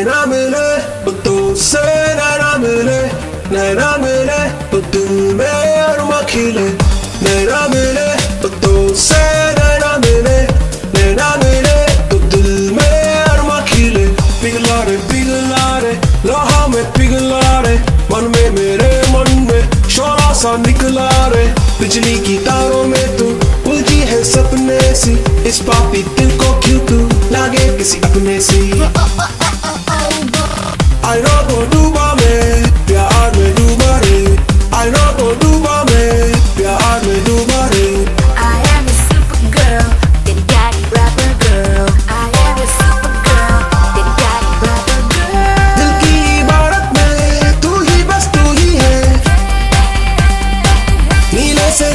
नैना मिले तो से नैना मिले तो दिल में अरमा खिले। नैना मिले तो से नैना मिले तो दिल में अरमा खिले। पिघला रे लोहा में पिघला रे, मन में मेरे मन में शोला सा निकला रे। बिजली की तारों में तू उलझी है सपने सी, इस पापी दिल को क्यों तू लागे किसी अपने सी। आईना को डूबा मैं प्यार में डूबा रे, आईना को डूबा मैं प्यार में डूबा रे। I am a super girl, तेरी प्यारी rapper girl. I am a super girl, तेरी प्यारी rapper girl. दिल की इबारत में तू ही बस तू ही है, नीले से